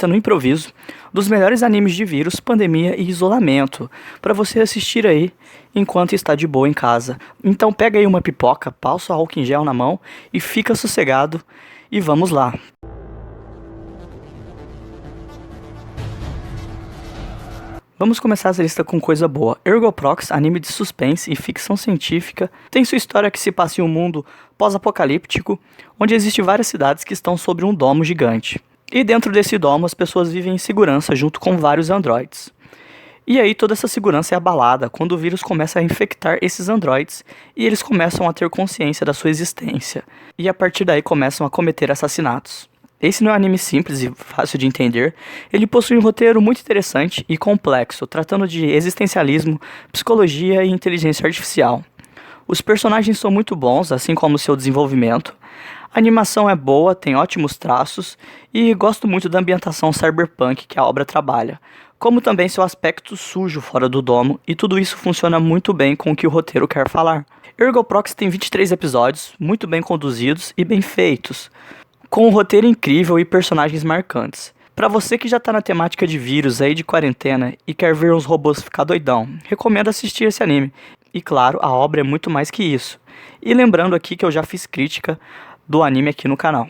No improviso, dos melhores animes de vírus, pandemia e isolamento, para você assistir aí enquanto está de boa em casa. Então pega aí uma pipoca, passa o álcool em gel na mão e fica sossegado e vamos lá. Vamos começar essa lista com coisa boa. Ergo Proxy, anime de suspense e ficção científica, tem sua história que se passa em um mundo pós-apocalíptico, onde existem várias cidades que estão sobre um domo gigante. E dentro desse domo as pessoas vivem em segurança junto com vários androides. E aí toda essa segurança é abalada quando o vírus começa a infectar esses androides e eles começam a ter consciência da sua existência. E a partir daí começam a cometer assassinatos. Esse não é um anime simples e fácil de entender, ele possui um roteiro muito interessante e complexo, tratando de existencialismo, psicologia e inteligência artificial. Os personagens são muito bons, assim como seu desenvolvimento. A animação é boa, tem ótimos traços e gosto muito da ambientação cyberpunk que a obra trabalha, como também seu aspecto sujo fora do domo, e tudo isso funciona muito bem com o que o roteiro quer falar. Ergo Proxy tem 23 episódios, muito bem conduzidos e bem feitos, com um roteiro incrível e personagens marcantes. Pra você que já tá na temática de vírus aí de quarentena e quer ver uns robôs ficar doidão, recomendo assistir esse anime. E claro, a obra é muito mais que isso. E lembrando aqui que eu já fiz crítica do anime aqui no canal.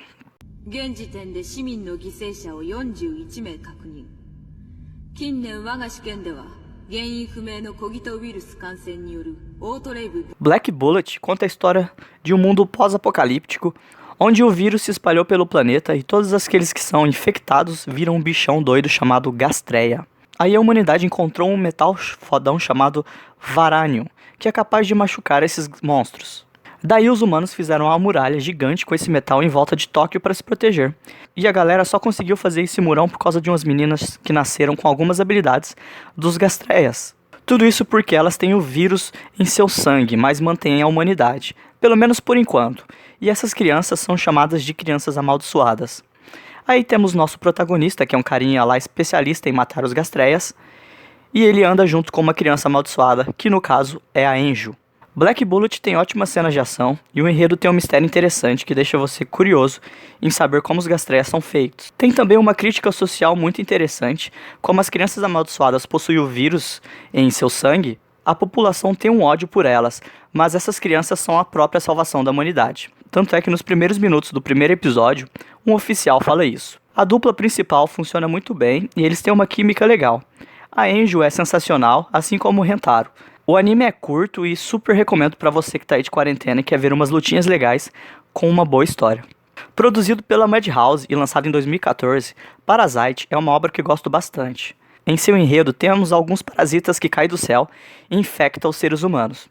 Black Bullet conta a história de um mundo pós-apocalíptico, onde o vírus se espalhou pelo planeta e todos aqueles que são infectados viram um bichão doido chamado Gastreia. Aí a humanidade encontrou um metal fodão chamado Varanium, que é capaz de machucar esses monstros. Daí os humanos fizeram uma muralha gigante com esse metal em volta de Tóquio para se proteger. E a galera só conseguiu fazer esse murão por causa de umas meninas que nasceram com algumas habilidades dos Gastreias. Tudo isso porque elas têm o vírus em seu sangue, mas mantêm a humanidade, pelo menos por enquanto. E essas crianças são chamadas de crianças amaldiçoadas. Aí temos nosso protagonista, que é um carinha lá especialista em matar os Gastreias, e ele anda junto com uma criança amaldiçoada, que no caso é a Anjo. Black Bullet tem ótimas cenas de ação e o enredo tem um mistério interessante que deixa você curioso em saber como os Gastreias são feitos. Tem também uma crítica social muito interessante, como as crianças amaldiçoadas possuem o vírus em seu sangue, a população tem um ódio por elas, mas essas crianças são a própria salvação da humanidade. Tanto é que nos primeiros minutos do primeiro episódio, um oficial fala isso. A dupla principal funciona muito bem e eles têm uma química legal. A Anjo é sensacional, assim como o Rentaro. O anime é curto e super recomendo pra você que tá aí de quarentena e quer ver umas lutinhas legais com uma boa história. Produzido pela Madhouse e lançado em 2014, Parasite é uma obra que gosto bastante. Em seu enredo temos alguns parasitas que caem do céu e infectam os seres humanos.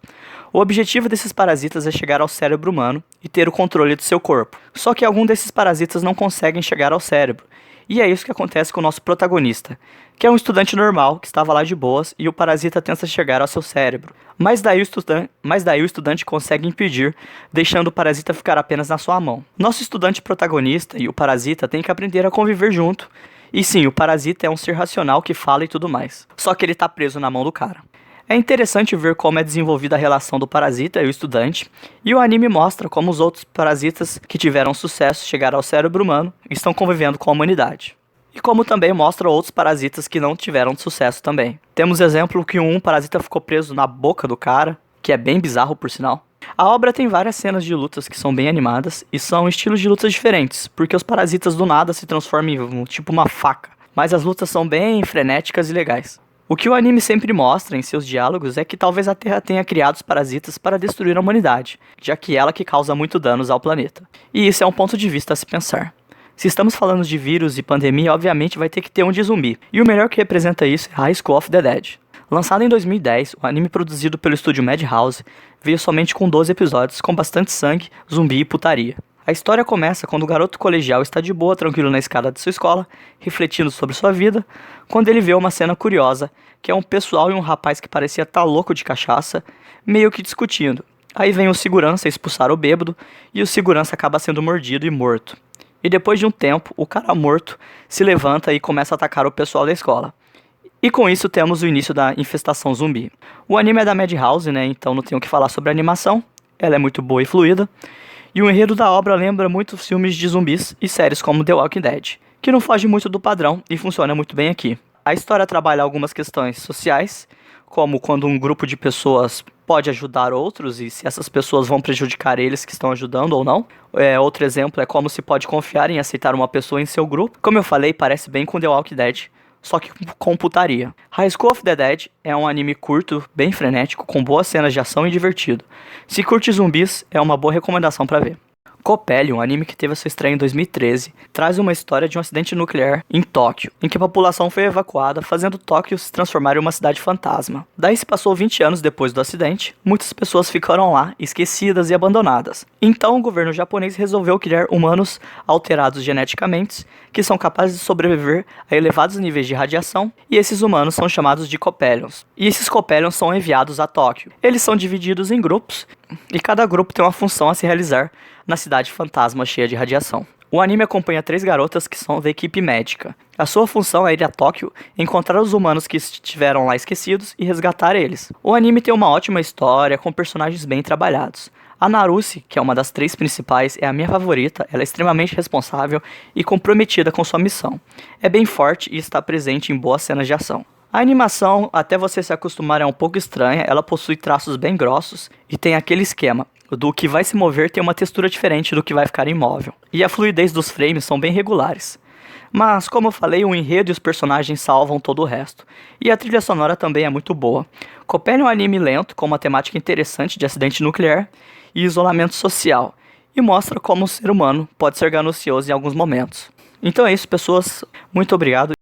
O objetivo desses parasitas é chegar ao cérebro humano e ter o controle do seu corpo. Só que alguns desses parasitas não conseguem chegar ao cérebro. E é isso que acontece com o nosso protagonista, que é um estudante normal que estava lá de boas e o parasita tenta chegar ao seu cérebro. Mas daí o estudante consegue impedir, deixando o parasita ficar apenas na sua mão. Nosso estudante protagonista e o parasita têm que aprender a conviver junto. E sim, o parasita é um ser racional que fala e tudo mais. Só que ele tá preso na mão do cara. É interessante ver como é desenvolvida a relação do parasita e o estudante, e o anime mostra como os outros parasitas que tiveram sucesso chegaram ao cérebro humano e estão convivendo com a humanidade. E como também mostra outros parasitas que não tiveram sucesso também. Temos exemplo que um parasita ficou preso na boca do cara, que é bem bizarro por sinal. A obra tem várias cenas de lutas que são bem animadas e são estilos de lutas diferentes, porque os parasitas do nada se transformam em tipo uma faca, mas as lutas são bem frenéticas e legais. O que o anime sempre mostra em seus diálogos é que talvez a Terra tenha criado os parasitas para destruir a humanidade, já que ela que causa muito danos ao planeta. E isso é um ponto de vista a se pensar. Se estamos falando de vírus e pandemia, obviamente vai ter que ter um de zumbi, e o melhor que representa isso é High School of the Dead. Lançado em 2010, o anime produzido pelo estúdio Madhouse veio somente com 12 episódios, com bastante sangue, zumbi e putaria. A história começa quando o garoto colegial está de boa, tranquilo na escada de sua escola, refletindo sobre sua vida, quando ele vê uma cena curiosa, que é um pessoal e um rapaz que parecia estar louco de cachaça, meio que discutindo. Aí vem o segurança expulsar o bêbado, e o segurança acaba sendo mordido e morto. E depois de um tempo, o cara morto se levanta e começa a atacar o pessoal da escola. E com isso temos o início da infestação zumbi. O anime é da Madhouse, né, então não tenho o que falar sobre a animação, ela é muito boa e fluida. E o enredo da obra lembra muito filmes de zumbis e séries como The Walking Dead, que não foge muito do padrão e funciona muito bem aqui. A história trabalha algumas questões sociais, como quando um grupo de pessoas pode ajudar outros e se essas pessoas vão prejudicar eles que estão ajudando ou não. Outro exemplo é como se pode confiar em aceitar uma pessoa em seu grupo. Como eu falei, parece bem com The Walking Dead, só que com putaria. High School of the Dead é um anime curto, bem frenético, com boas cenas de ação e divertido. Se curte zumbis, é uma boa recomendação pra ver. Coppelion, um anime que teve a sua estreia em 2013, traz uma história de um acidente nuclear em Tóquio, em que a população foi evacuada, fazendo Tóquio se transformar em uma cidade fantasma. Daí se passou 20 anos depois do acidente, muitas pessoas ficaram lá, esquecidas e abandonadas. Então o governo japonês resolveu criar humanos alterados geneticamente, que são capazes de sobreviver a elevados níveis de radiação, e esses humanos são chamados de Coppelions. E esses Coppelions são enviados a Tóquio. Eles são divididos em grupos, e cada grupo tem uma função a se realizar na cidade fantasma cheia de radiação. O anime acompanha 3 garotas que são da equipe médica. A sua função é ir a Tóquio, encontrar os humanos que estiveram lá esquecidos e resgatar eles. O anime tem uma ótima história, com personagens bem trabalhados. A Narusi, que é uma das 3 principais, é a minha favorita. Ela é extremamente responsável e comprometida com sua missão. É bem forte e está presente em boas cenas de ação. A animação, até você se acostumar, é um pouco estranha. Ela possui traços bem grossos e tem aquele esquema do que vai se mover tem uma textura diferente do que vai ficar imóvel. E a fluidez dos frames são bem regulares. Mas, como eu falei, o enredo e os personagens salvam todo o resto. E a trilha sonora também é muito boa. Coppelion é um anime lento, com uma temática interessante de acidente nuclear e isolamento social. E mostra como o ser humano pode ser ganancioso em alguns momentos. Então é isso, pessoas. Muito obrigado.